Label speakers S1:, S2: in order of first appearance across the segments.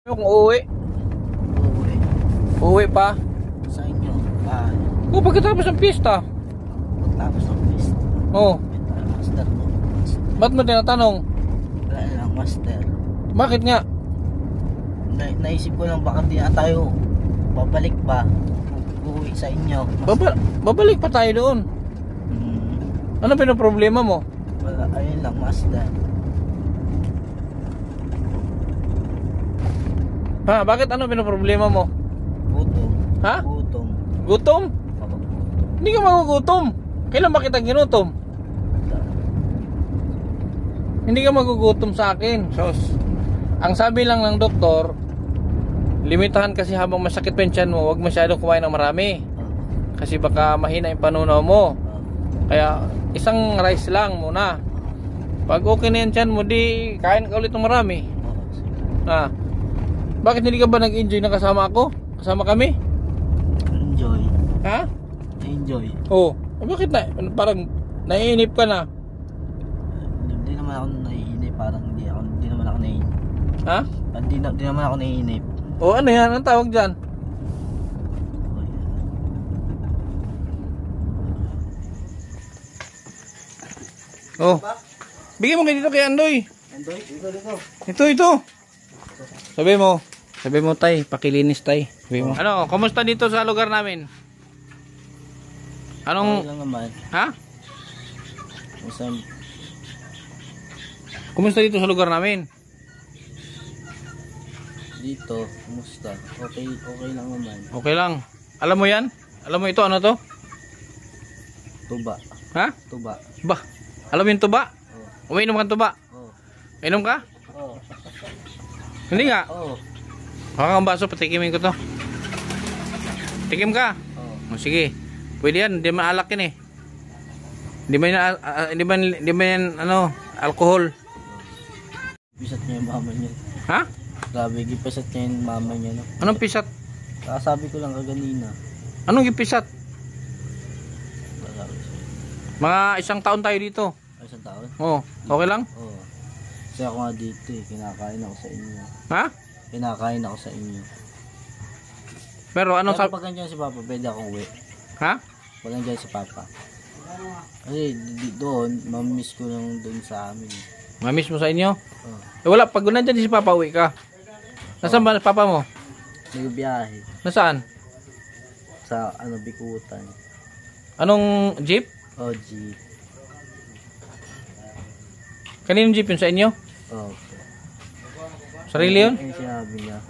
S1: Yung uuwi.
S2: Uuwi.
S1: Uuwi pa.
S2: Sa inyo. Bahay.
S1: O, pagkatapos ng pista.
S2: Pagtapos ng pista.
S1: Oo.
S2: Master mo.
S1: Ba't mo tinatanong?
S2: Wala lang, master.
S1: Bakit nga?
S2: Naisip ko lang baka di na tayo babalik pa. Uuwi sa inyo.
S1: Babalik pa tayo doon. Ano pinoproblema mo?
S2: Wala, ayun lang, master.
S1: Ha? Bakit ano pinoproblema mo?
S2: Gutom.
S1: Ha?
S2: Gutom.
S1: Gutom?
S2: Gutom.
S1: Hindi ka magugutom. Kailan ba kita ginutom? Hindi ka magugutom sa akin. So, ang sabi lang ng doktor, limitahan kasi habang masakit pa yung tiyan mo, huwag masyadong kumain ng marami. Kasi baka mahina yung panunaw mo. Kaya isang rice lang muna. Pag okay na yung tiyan mo, di kain ka ulit ng marami. Ha? Bakit hindi ka ba nag-enjoy na kasama ako? Kasama kami?
S2: Enjoy.
S1: Ha?
S2: Enjoy.
S1: Oo. Bakit na? Parang naiinip ka na.
S2: Hindi naman ako naiinip. Parang hindi naman ako naiinip.
S1: Ha?
S2: Hindi naman ako naiinip.
S1: O ano yan? Anong tawag dyan? Oh. Bigyan mo kayo dito kay Andoy.
S2: Enjoy?
S1: Ito.
S2: Dito.
S1: Sabi mo tay, pakilinis tay. Sabi mo. Ano, kumusta dito sa lugar namin?
S2: Okay
S1: Anong,
S2: lang naman.
S1: ha?
S2: Isang
S1: Kumusta dito sa lugar namin?
S2: dito, kumusta? Okay lang naman.
S1: Okay lang. Alam mo yan? Alam mo ito, ano to?
S2: Tuba.
S1: Ha?
S2: Tuba.
S1: Ba? Alam mo yung tuba?
S2: Oh.
S1: Umiinom ka ng tuba?
S2: Oh.
S1: Inom ka?
S2: Oh.
S1: Hindi nga.
S2: Oh.
S1: Baka ang baso, patikimin ko to. Tikim ka?
S2: Oh.
S1: O, sige. Pwede yan, hindi man alak yan eh. Hindi ba yan, ano, alcohol.
S2: Pisat niya yung mama niya.
S1: Ha?
S2: Grabe, gipisat niya yung mama niya. No?
S1: Anong pisat?
S2: Sabi ko lang kaganina.
S1: Anong gipisat?
S2: Wala ko siya.
S1: Mga isang taon tayo dito.
S2: Ay, isang taon?
S1: Oo. Okay lang?
S2: Oo. Kasi ako nga dito eh. Kinakain ako sa inyo.
S1: Ha?
S2: Kinakain ako sa inyo.
S1: Pero anong
S2: Pero
S1: sabi?
S2: pag nandiyan si Papa, pwede akong uwi.
S1: Ha?
S2: Pag nandiyan si Papa. Kasi doon, mamiss ko lang doon sa amin.
S1: Mamiss mo sa inyo?
S2: Oh.
S1: Eh wala, pag nandyan si Papa, uwi ka. Nasaan ba Papa mo?
S2: Nagbiyahe
S1: Nasaan?
S2: sa Bikutan.
S1: Anong jeep?
S2: OG.
S1: Kaninong jeep yun sa inyo?
S2: Oh.
S1: Sarili yun?
S2: Yung sinabi niya.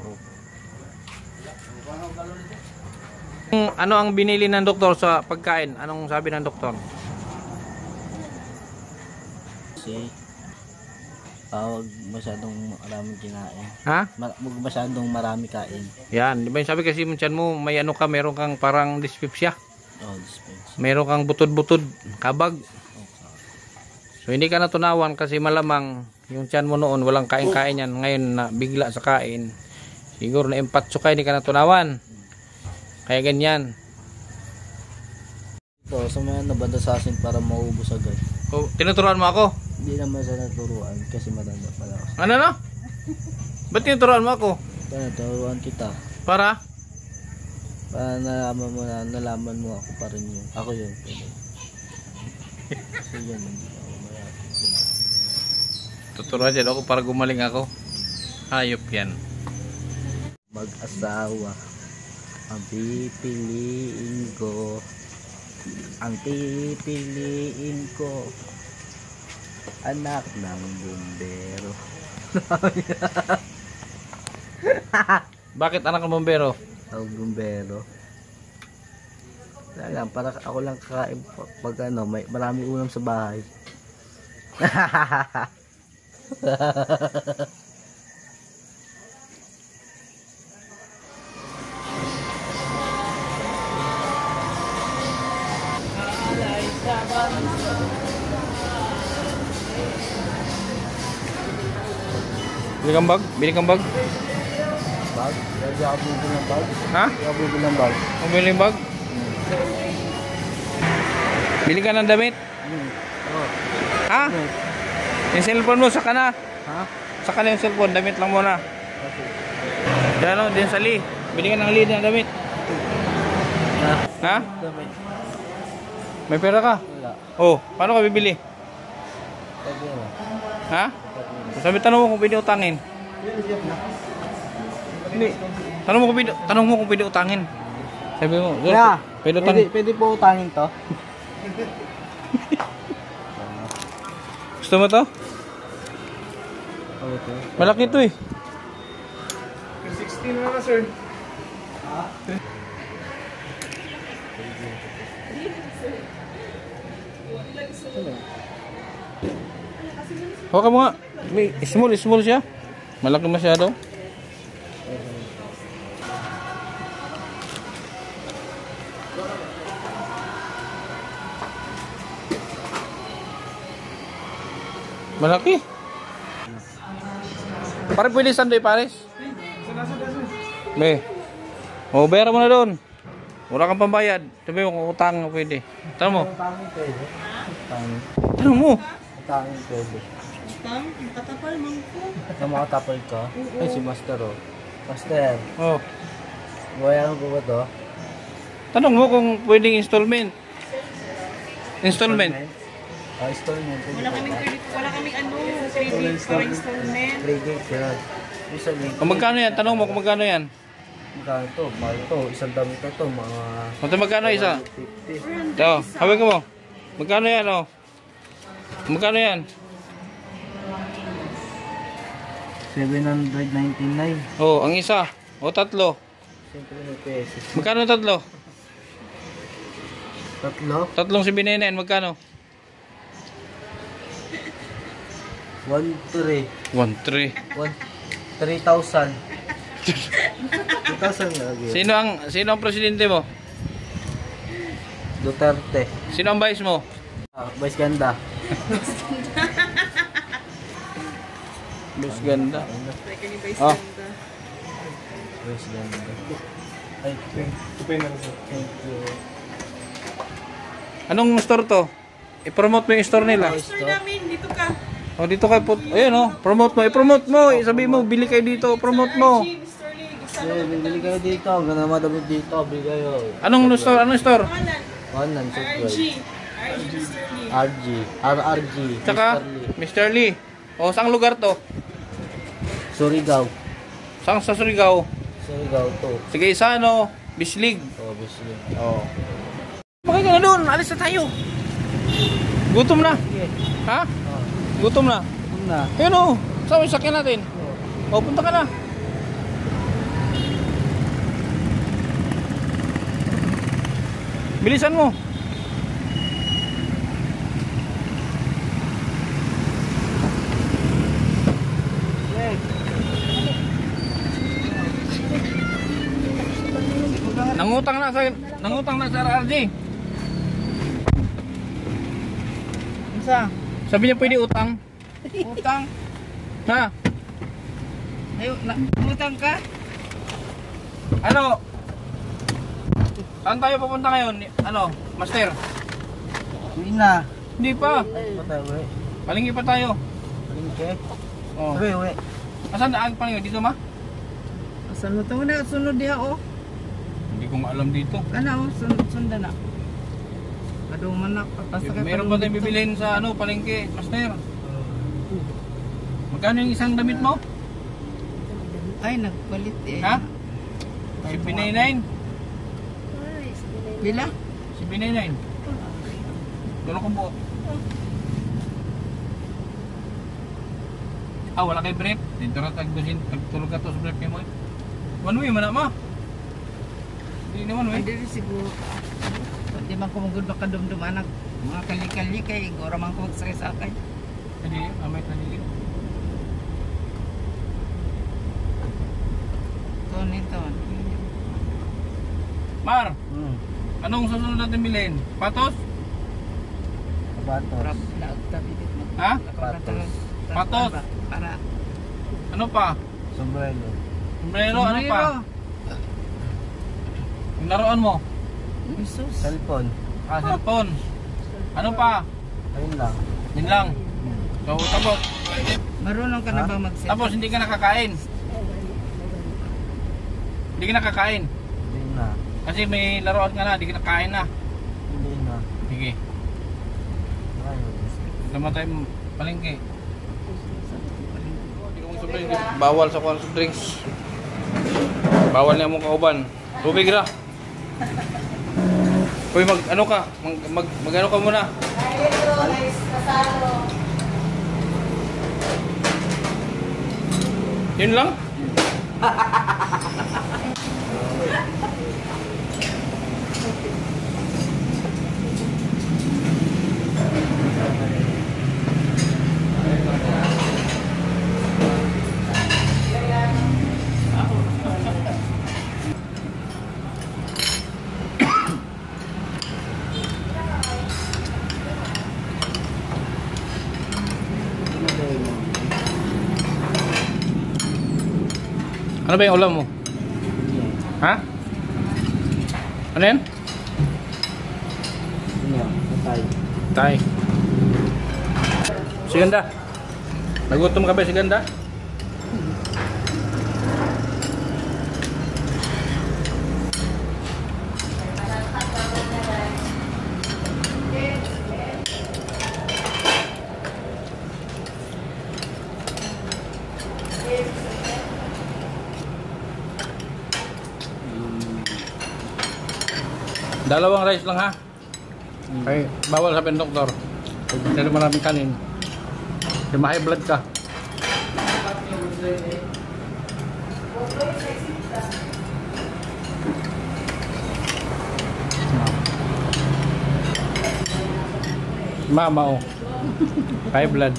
S2: Oh.
S1: Ano ang binili ng doktor sa pagkain? Anong sabi ng doktor?
S2: Kasi huwag masyadong maraming kinain.
S1: Ha?
S2: Huwag masyadong marami kain.
S1: Yan, di ba yung sabi kasi mo tiyan mo, may ano ka, meron kang parang dyspepsia.
S2: Oh, dispense.
S1: Meron kang butod-butod, kabag.
S2: Okay.
S1: So hindi ka natunawan kasi malamang yung tiyan mo noon walang kain-kain yan. Ngayon na bigla sa kain. Siguro na empatso ka, hindi ka natunawan. Kaya ganyan.
S2: Ito, sa mga nabadasasin para maubos agad.
S1: So, tinuturuan mo ako?
S2: Hindi naman sa naturuan kasi matanda pala ako.
S1: Ano no? Ba't tinuturuan mo ako?
S2: Kaya naturuan kita.
S1: Para?
S2: Para nalaman mo ako pa rin yun. Ako yun. Kasi yun, hindi ako mayroon.
S1: Tuturuan dyan ako para gumaling ako. Hayop yan.
S2: Mag-asawa ang pipiliin ko. Ang pipiliin ko. Anak ng bumbero.
S1: Bakit anak ng bombero?
S2: Ang bumbero. Wala lang, para ako lang kakain pag may maraming ulam sa bahay.
S1: Bili kang bag? Bili kang bag?
S2: Bag? Pwede ako bubili ng bag?
S1: Ha?
S2: Pwede ako bubili ng bag?
S1: Bumili ng bag? Bili ka ng damit?
S2: Oh.
S1: Ha? Yung cellphone mo, saka na.
S2: Ha?
S1: Saka na yung cellphone, damit lang muna.
S2: Okay.
S1: Yan o, din sa Lee. Bili ka ng Lee na damit. Ha?
S2: Damit.
S1: May pera ka?
S2: Wala.
S1: Oh, paano ka bibili?
S2: Sabi mo.
S1: Ha? Sabi, tanong mo kung pwede utangin. Hindi. Tanong mo kung pwede utangin. Sabi mo,
S2: Kaya,
S1: pwede utangin.
S2: pwede po utangin to?
S1: Gusto mo to?
S2: Okay.
S1: Malaki to eh.
S3: 16 na sir.
S1: Hawakan mo nga. May small siya. Malaki masyado. Malaki. Pare, pwede sandoy pares. May. O, bayaran mo na doon. Wala kang pambayad. Sabi mo kung utang pwede. Tanong mo.
S2: Utangin pwede. Utangin.
S1: Tanong mo.
S2: Utangin pwede.
S4: Katapal man ko.
S2: Na makatapal ka? Ay, si Master oh. Master,
S1: Oh.
S2: bayaran ko ba to?
S1: Tanong mo kung pwedeng installment. Installment.
S2: Ah, installment.
S4: Wala kaming credit, wala kaming ano, credit para installment.
S2: Credit yan. Installment.
S1: Kung magkano yan? Tanong mo kung magkano yan.
S2: Magkano to? Mahal to. Isang dami to to. Mga
S1: Kung magkano isa?
S2: 50.
S1: Ito, hawag mo. Magkano yan oh? Magkano yan?
S2: 799.
S1: Oh, ang isa. O tatlo.
S2: Siyempre may pesos.
S1: Magkano tatlo?
S2: Tatlo?
S1: Tatlong 799, magkano?
S2: 1-3.
S1: 1,300.
S2: 3,000. 3,000 lagi.
S1: Sino ang presidente mo?
S2: Duterte.
S1: Sino ang vice mo?
S2: Ah, Vice Ganda.
S1: Mas ganda.
S4: Like any vice
S1: Ah.
S4: ganda.
S2: Vice Ganda. Ay,
S3: Tupay na sir.
S2: thank you.
S1: Anong store to? I-promote mo yung store nila.
S4: Store namin, dito ka.
S1: O dito kayo po. Ayun oh, promote mo. I-promote mo. Sabi mo, bili kayo dito. Promote mo.
S4: Mr. Lee, gusto
S2: Yeah, bili kayo dito. Ganda madamit dito. Bili kayo.
S1: Anong store? Anong store?
S4: Pangalan,
S2: Wanan,
S4: RG.
S2: subscribe.
S4: RG Mr. Lee.
S2: RG. RRG.
S1: Tsaka,
S2: Mr. Lee.
S1: Mr. Lee. O, saang lugar to?
S2: Surigao.
S1: Saang sa Surigao?
S2: Surigao to.
S1: Sige, isa ano? Bislig.
S2: Oh, Bislig.
S1: Oo. Bakit ka na doon? Alis na tayo. Gutom na. Ha?
S2: Oh,
S1: Gutom na.
S2: kung na.
S1: Ayun o. Saan yung sakyan natin?
S2: Oh.
S1: O, punta ka na. Bilisan mo. Nangutang na sa RRG.
S4: Isa,
S1: Sabi niya pwede utang.
S4: utang.
S1: Ha?
S4: Ayo, utang ka?
S1: Ano? Saan tayo pupunta ngayon? Ano? Master?
S2: Uwi na.
S1: Hindi pa.
S2: Patay, uwi.
S1: Palinggi pa tayo.
S2: Palingke.
S1: Oh.
S2: Uwi, uwi.
S1: Asan ang palinggi? Dito ma?
S4: Asan mo ito na? Sunod diha o.
S1: Hindi ko maalam dito.
S4: Ano o? Sundan na. Kaduman na. Papasa ka.
S1: Meron pa tayong bibilhin sa ano, palengke, Master. Magkano yung isang damit mo?
S4: Ay, nagpalit eh.
S1: Ha? Si P99.
S4: Bila?
S1: Si P99. Tulong ko po. Ah, wala kay brief. Dito na tagtulog ka to sa brief mo. One way man ma. Hindi naman
S4: Ay,
S1: way.
S4: dili siguro. Di man ko magod baka dumdum anak. Mga kali-kali kay gora man ko magsakay sa akin.
S1: Hindi, amay kanili.
S4: Ito.
S1: Mar, anong susunod natin bilhin? Patos?
S2: Kabatos.
S4: Para naagtabit mo.
S1: Ha?
S2: Patos.
S1: Patos.
S4: Para.
S1: Ano pa?
S2: Sombrero.
S1: Sombrero, ano pa? Yung laruan mo?
S4: Jesus.
S2: Cellphone.
S1: Ah, cellphone. Ano pa?
S2: Ayun lang.
S1: Yun lang. So, tapos
S4: Marunong ka na
S2: Ha?
S4: ba mag-set?
S1: hindi ka nakakain. Hindi ka nakakain.
S2: Hindi na.
S1: Kasi may laruan ka na, hindi ka nakakain na.
S2: Hindi na.
S1: Sige.
S2: Ayun.
S1: Naman tayo palengke. Bawal sa kwan soft drinks. Bawal na mong kauban. Tubig ra. Uy, ano ka? Mag ano ka muna? Yun lang? Ano ba yung ulam mo? Ha? Ano yan?
S2: Ano? Patay.
S1: Tay. Si Ganda. Nagutom ka ba si Ganda? Dalawang rice lang ha. Okay, bawal sabi ng doktor. Kasi maraming kanin. Kasi ma-high blood ka. Mama oh. High blood.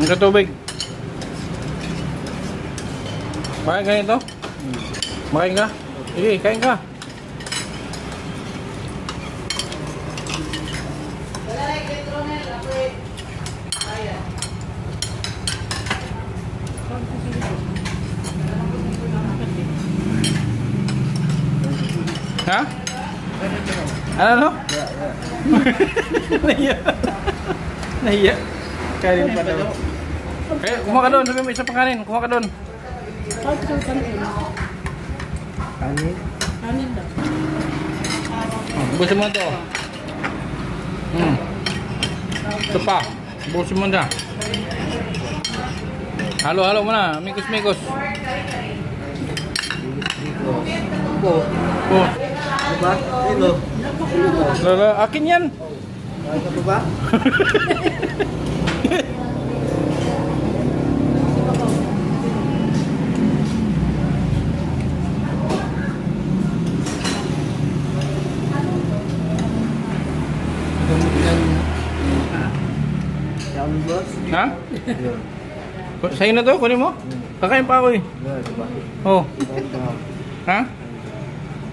S1: Ang katubig. Makain ka nito? Makain ka? Sige, kain ka. Ha? Ano no? Nahiya. Nahiya. Kanin pa daw. Eh, kumuha ka doon. Sabi mo isa pang kanin. Kumuha ka doon.
S2: Kanin?
S4: Kanin daw.
S1: Busin mo na ito. Ito pa. Busin mo na. Halo-halo mo na. Mikos-mikos.
S2: Opo.
S1: Oh.
S2: Diba? Dito.
S1: Lala, akin yan.
S2: Kaya ka ba?
S1: Ha? Sa'yo na to? Kunin mo? Kakain pa ako eh. Oh. Ha?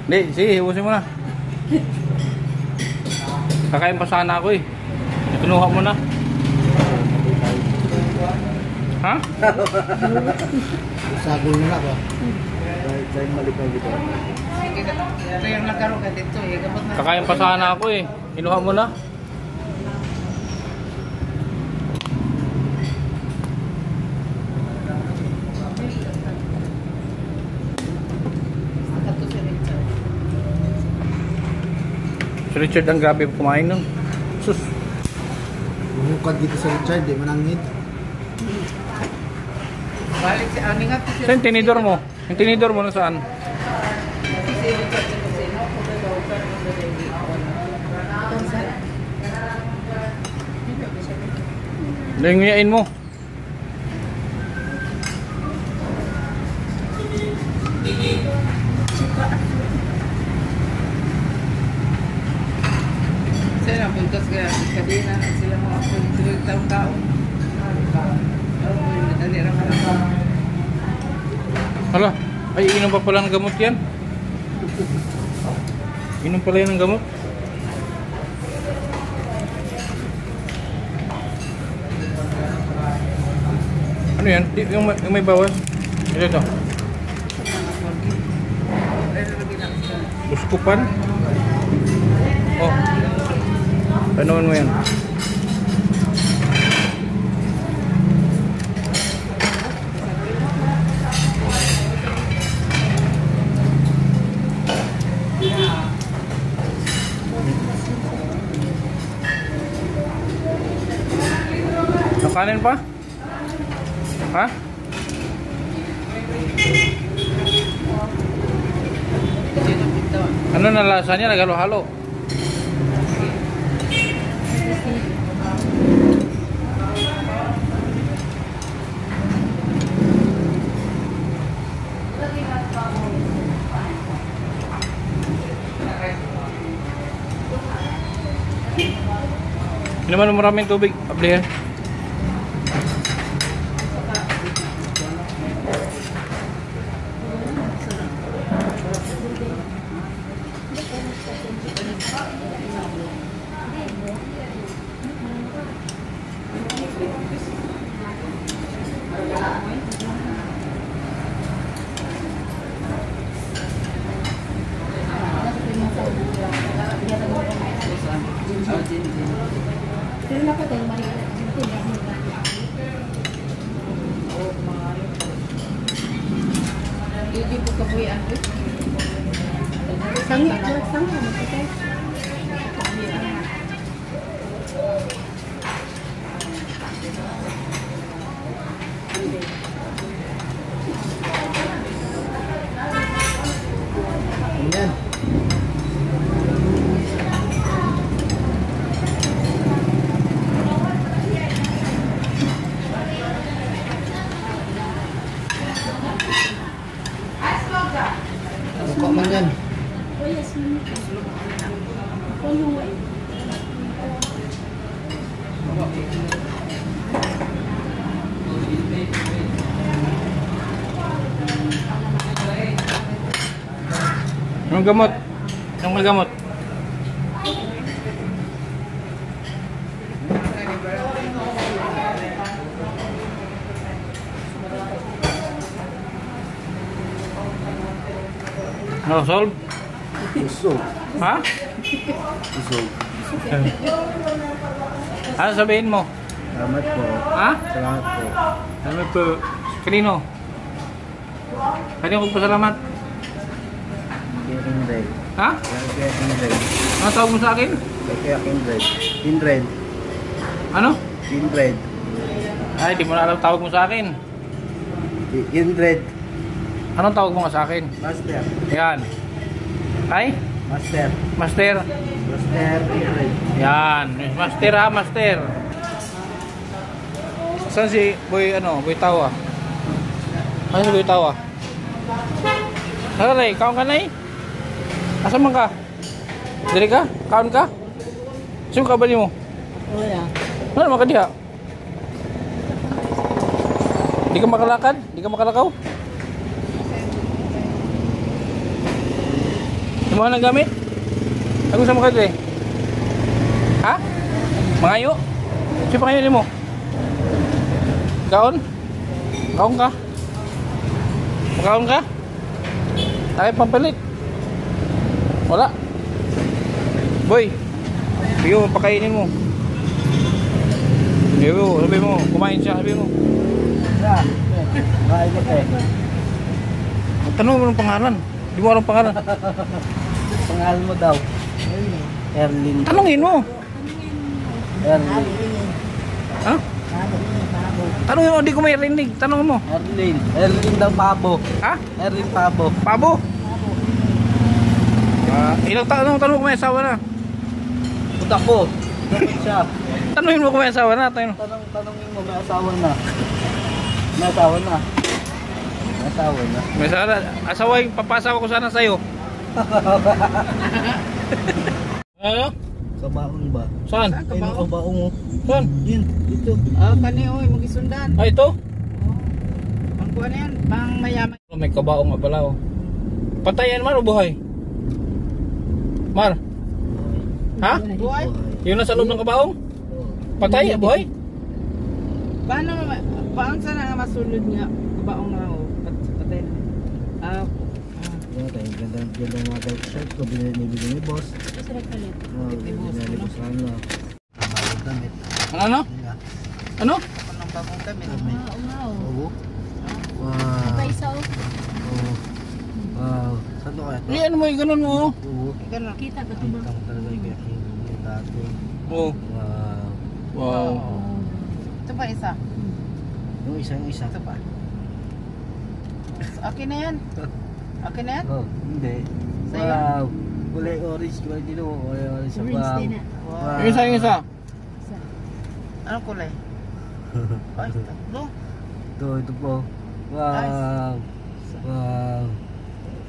S1: Hindi, sige, ibusin mo na. Kakain pa sana ako eh. Itunuha mo na. Ha?
S2: Sagol mo na ba? Saan malik na dito?
S4: Sige na. Ito yung nagkaro ka dito eh. Gamot na.
S1: Kakain pa sana ako eh. Kinuha mo na.
S4: Ito si Richard.
S1: Si Richard ang grabe kumain nun. Sus.
S2: Bumukad dito sa Richard, di manangit.
S4: Balik si Ani nga.
S1: Saan yung tinidor mo? Yung tinidor mo nasaan?
S4: Si Richard sa kusina.
S1: Nangunyain mo.
S4: Sila na puntos ka. Kadina na sila mga puntos. Taon-taon. Madali lang ka.
S1: Hala, ay inom pa pala ng gamot yan. Inom pala yan ng gamot. Ano yan? Yung may bawas? Ito. Buskupan? Oh. Panoon mo yan. Kanin pa? Ha? Ano na lasa niya? Naghalo-halo. Hindi naman maraming tubig. Ablihan.
S3: Pero dapat ay mahirap.
S4: Hindi po kabuyan.
S3: Sangit, sangit.
S2: Ayan. Buka man yan.
S3: Oh, yes, ma'am. Ako yung
S1: Yung gamot. Yung may gamot. No, solve?
S2: Usog.
S1: Ha?
S2: Usog.
S1: Ano sabihin mo?
S2: Salamat po.
S1: Ha?
S2: Salamat po.
S1: Ano po? Kanino? Kanino ko pasalamat?
S2: Kaya Kindred.
S1: Ha?
S2: Kaya Kindred.
S1: Ano tawag mo sa akin?
S2: Kaya Kindred. Kindred.
S1: Ano?
S2: Kindred.
S1: Ay, di mo na alam tawag mo sa akin.
S2: Kindred.
S1: Anong tawag mo nga sa akin?
S2: Master.
S1: Yan. Ay?
S2: Master.
S1: Master.
S2: Master Kindred.
S1: Yan. Master ha, master. Saan si Boy, Boy Tawa? Ano si Boy Tawa? Ano rin, kaon ka na eh? Asa man ka? Dili ka? Kaon ka? Sino ka ba mo?
S3: wala.
S1: Ano naman ka diha? Di ka makalakad? Di ka makalakaw? Di mo nang gamit? Ako sa mga dili? Ha? Mangayo? Sino pa kayo mo? Kaon? Kaon ka? Makaon ka? Ay, pampalit. Wala. Boy, bigyan mo, pakainin mo. Sabi mo, kumain siya, sabi mo.
S2: Kain ko eh.
S1: Tanong mo ng pangalan. Di mo alam pangalan.
S2: Pangalan mo daw. Erlin.
S1: Tanongin mo.
S2: Erlin.
S1: Ha? Tanongin mo, di ko may rinig. Tanong mo.
S2: Erlin. Erlin daw Pabo.
S1: Ha?
S2: Erlin Pabo.
S1: Pabo? Ilang tanong mo kung may asawa na.
S2: Puta ko. Bakit siya?
S1: Tanongin mo kung may asawa na.
S2: Tanongin mo, may asawa na. May asawa na. May asawa na.
S1: May asawa na. Asawa yung papasawa ko sana sa'yo. Ano?
S2: Kabaong ba?
S1: Saan?
S2: Ay, no, kabaong mo.
S1: Saan?
S2: Yun, ito.
S4: Kani oy magisundan.
S1: Ah, ito?
S4: Ang kuha na yan, pang mayaman.
S1: May kabaong nga pala, oh. Patayan man o buhay? Mar? Ha?
S4: Buhay?
S1: Yung nasa loob ng kabaong? Patay, buhay?
S4: Paano sana nga masulod nga kabaong na ako? Patay na.
S2: Yan tayo, ganda mga bike shirt ko, binibili ni boss. Binibili ni boss ano. Kamalik damit.
S1: Ano? Ano?
S4: Anong bagong damit?
S2: Oo. Wow.
S3: Isa o.
S2: Oo. Wow. Saan to kaya to?
S1: Ano mo yung ganun mo?
S2: Oo.
S4: Ganun.
S3: Kita ka
S2: Kita ko talaga yung kaya yung dati.
S1: Oo.
S2: Wow.
S1: Wow.
S4: Ito pa isa.
S2: Yung isa.
S4: Ito pa. Akin na yan. Akin na yan?
S2: Oh, hindi.
S4: Sa'yo?
S2: Wow. Kulay orange. Kulay dito. Kulay orange.
S3: Orange din na.
S4: Wow.
S1: Yung isa.
S4: Anong kulay? Ay, tatlo.
S2: Ito po. Wow. Wow.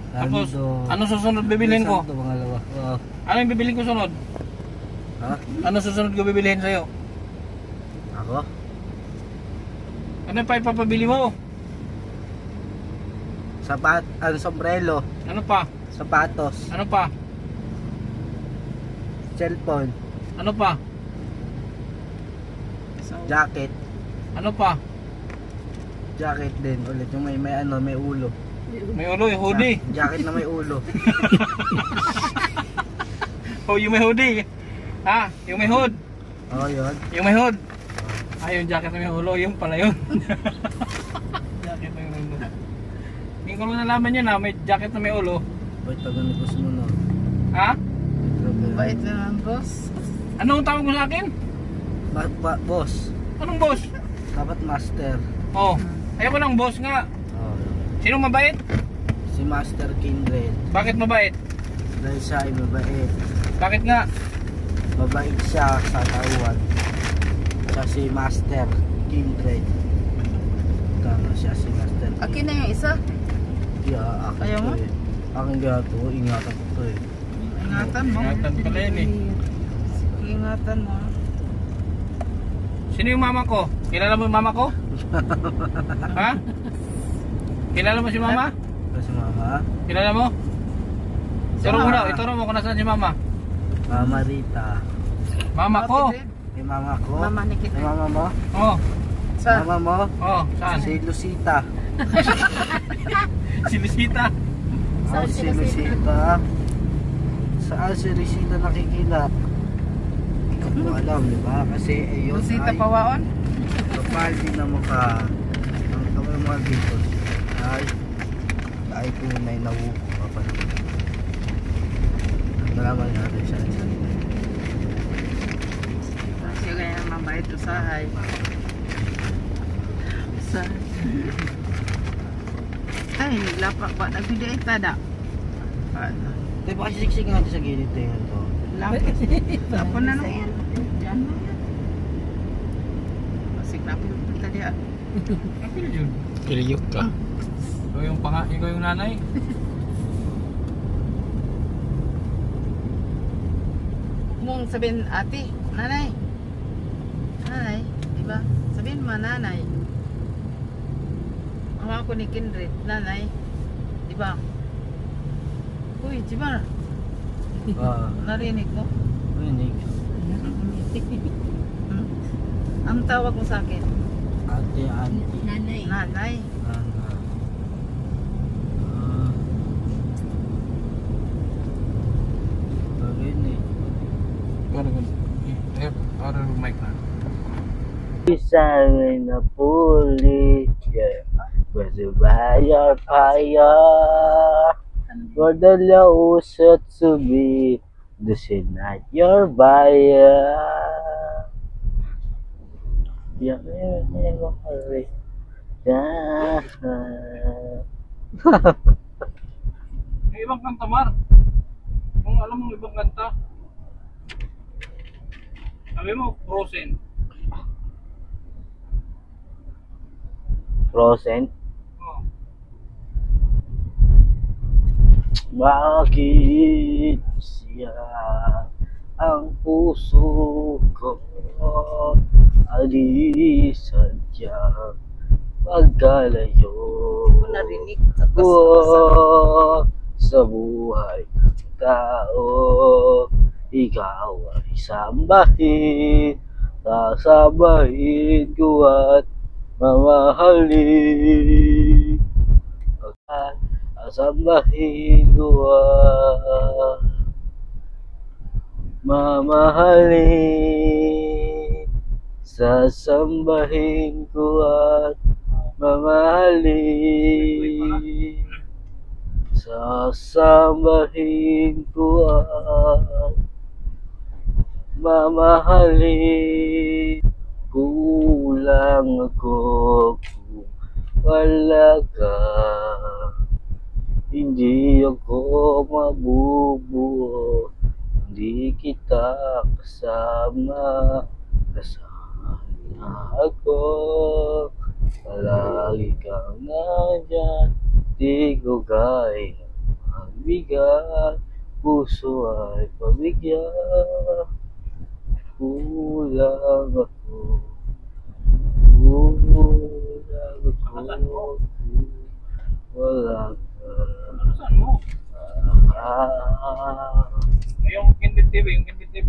S1: Tapos,
S2: Ito.
S1: ano susunod bibilhin ko?
S2: Ito pangalawa. Wow.
S1: Ano yung bibilhin ko sunod?
S2: Ha?
S1: Ano susunod ko bibilhin sa'yo?
S2: Ako?
S1: Ano yung ipapabili mo?
S2: Sombrero.
S1: Ano pa?
S2: Sapatos.
S1: Ano pa?
S2: Cellphone.
S1: Ano pa?
S2: Jacket.
S1: Ano pa?
S2: Jacket din ulit. Yung may ulo.
S1: May ulo, yung hoodie.
S2: Jacket na may ulo.
S1: Oh, yung may hoodie. Ha? Yung may hood.
S2: Oo, yun.
S1: Yung may hood. Ah, yung jacket na may ulo, yung pala yun. Jacket na may ulo. Hindi ko lang nalaman yun ha, may jacket na may ulo.
S2: Ba't taga ni boss mo na?
S1: Ha?
S4: Bait na lang, boss.
S1: Anong tawag mo sa akin?
S2: Boss.
S1: Anong boss?
S2: Dapat master.
S1: Oh, ayoko ng boss nga.
S2: Oo.
S1: Sinong mabait?
S2: Si Master Kindred.
S1: Bakit mabait?
S2: Dahil siya ay mabait.
S1: Bakit nga?
S2: Mabait siya sa tauhan. Siya si Master Kindred. Tama siya si Master Kindred.
S4: Akin na yung isa.
S2: Yeah, akin
S4: Ayaw
S2: to
S4: mo?
S2: eh. Akin gato, ingatan ko to eh.
S4: Ingatan mo.
S1: Ingatan pala yun eh.
S4: Ingatan mo.
S1: Sino yung mama ko? Kilala mo yung mama ko? Ha? Kilala mo si mama?
S2: Kasi mama,
S1: Kilala mo? Ituro mo daw, ituro mo kung nasaan si mama.
S2: Mama Rita.
S1: Mama ko?
S2: May mama ko.
S4: Mama ni
S2: May
S4: kita.
S2: mama mo.
S1: Oh,
S4: Sa
S2: Mama mo.
S1: oh, saan?
S2: Si Lucita.
S1: Si Lucita.
S2: Oh, si Lucita. Saan si Lucita nakikita? Ikaw mo alam, di ba? Kasi ayun
S4: Busita
S2: ay
S4: pawaon.
S2: kapal din na mukha. Ang kapal ng mga dito ay tunay na wuko ka pa naman. Malaman natin siya.
S4: Kasi ganyan mabait usahay. Usahay. Ay, naglapak ba? Nagbigay tada.
S2: Di ba kasi siksik natin sa gilid na yun to?
S4: Lapak. Lapan na naman. Diyan na yan. Masig na pinunta diya.
S1: Apil yun. Kiliyok ka. Ikaw yung nanay.
S4: Mong sabihin, ate, nanay. Nanay, di ba? Sabihin mo, nanay. Ang ako ni Kindred, nanay. Di ba? Uy, Jimar, narinig mo?
S2: Rinig.
S4: Ang tawag mo sa akin?
S2: Ate, auntie.
S3: Nanay.
S4: Nanay.
S2: Isang na puli, yeah. Whether by your fire, for the lousat to be, this is not your buyer. Yeah, yeah.
S1: May ibang kanta, Mar. Kung alam mong ibang kanta. Sabi mo, Frozen.
S2: Frozen?
S1: Oh.
S2: Bakit siya ang puso ko ay sadyang pagkalayo
S4: Hindi ko narinig.
S2: sa buhay ng tao. Ikaw ay sambahin, sasabahin ko at mamahalin. Sasambahin ko at mamahalin. Sasambahin ko at mamahalin. Sasambahin ko at mamahalin. Kulang ako kung wala ka. Hindi ako mabubuo, hindi kita kasama. Kasama ako, palagi kang nandyan. Di ko kaya magbigay, puso ay pabigyan. Kulang ako, kulang ako, wala ka.
S1: Saan mo? Yung Kindle TV, yung Kindle TV.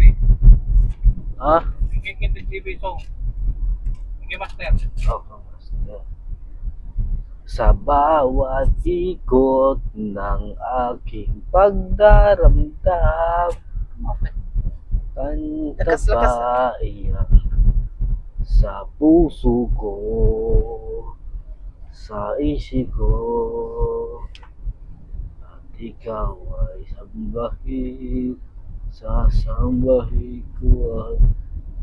S2: Ah?
S1: Yung Kindle TV song. Yung Master.
S2: Master. Sa bawat ikot ng aking pagdaramdam, kanta pa iyan sa puso ko, sa isip ko. Ikaw ay sambahin, sasambahin ko at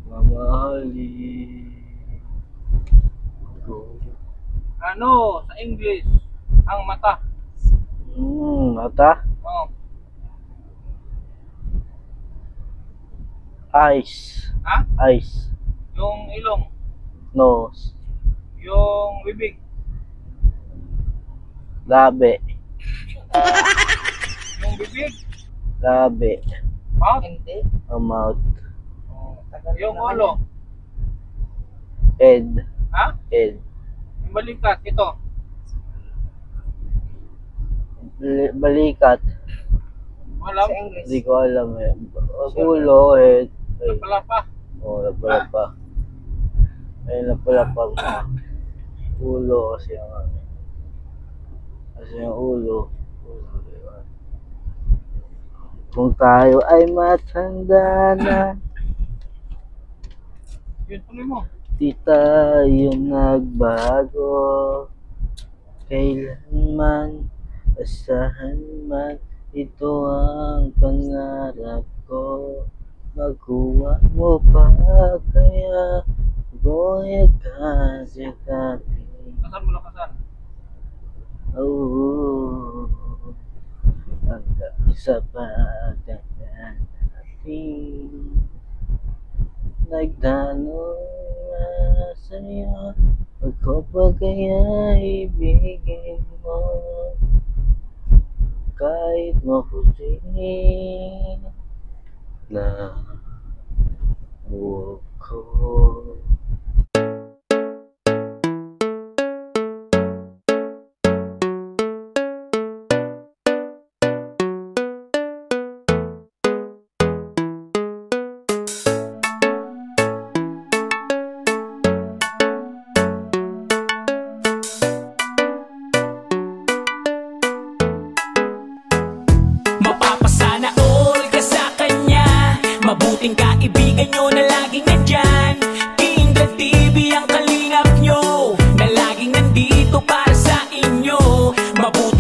S2: mamahalin ko.
S1: Ano, sa English, ang mata.
S2: Mata?
S1: Oh.
S2: Eyes.
S1: Ha?
S2: Eyes.
S1: Yung ilong.
S2: Nose.
S1: Yung bibig.
S2: Labi.
S1: Yung bibig.
S2: Labi.
S1: Mouth.
S4: Hindi.
S2: Mouth.
S1: Oh. Yung ulo.
S2: Head.
S1: Ha?
S2: Head.
S1: Yung balikat, ito.
S2: Balikat.
S1: Wala.
S4: Sa English.
S2: Hindi ko alam eh. Ulo, head. Ay.
S1: Wala pa.
S2: Napala pa. Ay, napala pa. Ulo kasi yung ano. Kasi yung ulo. Diba? Kung tayo ay matanda na,
S1: Yun, tuloy mo.
S2: di tayo nagbago. Kailanman, asahan man, ito ang pangarap ko. Makuha mo pa kaya ako'y kasikapin.
S1: Kasal mo lang kasal.
S2: Oo, hanggang sa pagdaan natin. Nagtanong na sa'yo, ako pa kaya ibigin mo? Kahit mapusin na buhok ko.
S5: Mapapasana all ka sa kanya, mabuting kaibigan nyo na laging nandyan. Kindle TV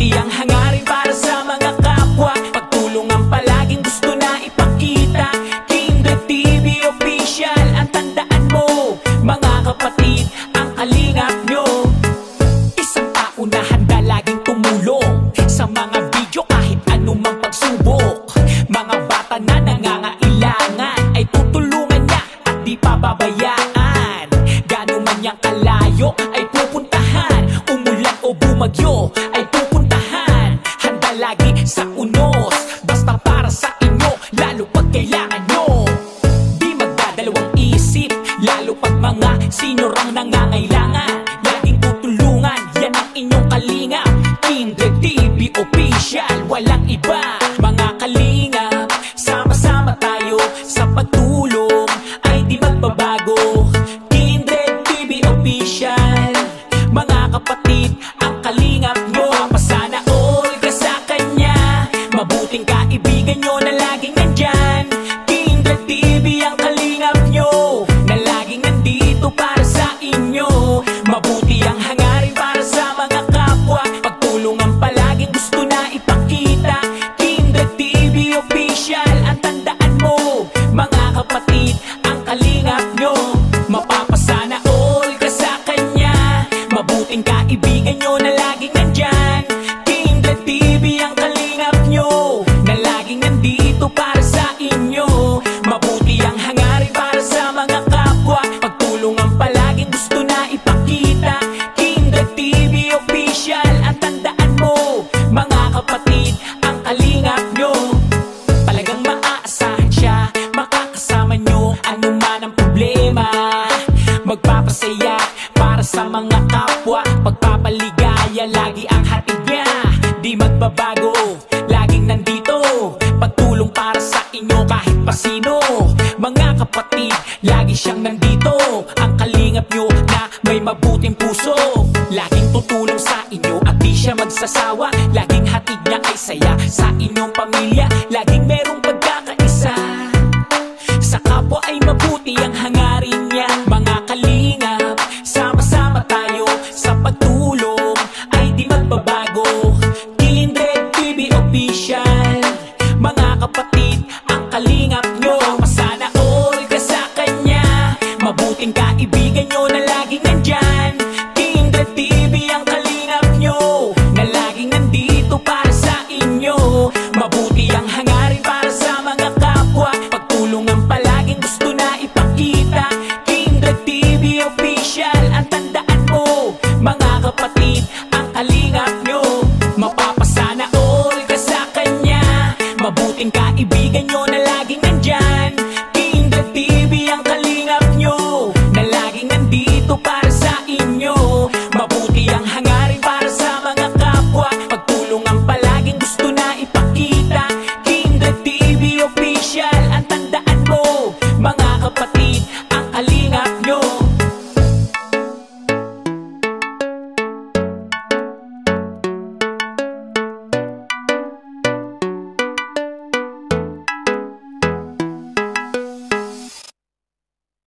S5: Mabuti ang hangarin para sa mga kapwa, pagtulungan palaging gusto na ipakita. Kindred TV Official, ang tandaan mo mga kapatid, ang kalingap nyo. Isang tao na handa laging tumulong sa mga video kahit anumang pagsubok. Mga bata na nangangailangan ay tutulungan niya at di pababayaan. Gano'n man niyang kalayo ay pupuntahan, umulan o bumagyo ay pupuntahan. Handa lagi sa unos, basta para sa inyo, lalo pag kailangan nyo. Di magdadalawang isip, lalo pag mga sinurang nangangailangan. Laging tutulungan, yan ang inyong kalingap. Kindred TV Official, walang iba. Mga kalingap, sama-sama tayo sa pagtulong, ay di magbabago. Kindred TV Official, mga kapatid, ang kalingap nyo. Mapapasana all ka sa kanya, mabuting kaibigan nyo na laging nandyan. Kindred TV ang kalingap nyo, na laging nandito para sa inyo. Mabuti ang hangarin para sa mga kapwa, pagtulungan palaging gusto na ipakita. Kindred TV Official, ang tandaan mo mga kapatid, ang kalingap nyo. Mapapasana all ka sa kanya, mabuting kaibigan nyo na laging nandyan. Kindred TV ang kalingap nyo, na laging nandito para sa inyo. Mabuti ang hangarin para sa mga kapwa, pagtulungan palaging gusto na ipakita. Kindred TV Official, ang tandaan mo mga kapatid, ang kalingap nyo. Talagang maaasahan siya, makakasama nyo anuman ang problema. Magpapasaya para sa mga kapwa, pagpapaligaya lagi ang hatid niya. Di magbabago, laging nandito, pagtulong para sa inyo kahit pa sino. Mga kapatid, lagi siyang nandito, ang kalingap nyo na may mabuting puso. Laging tutulong sa inyo at di siya magsasawa, laging hatid niya ay saya sa inyong pamilya. Laging merong pagkakaisa, sa kapwa ay mabuti ang hangarin niya. Mga kalingap, sama-sama tayo sa pagtulong, ay di magbabago. Kindred TV Official,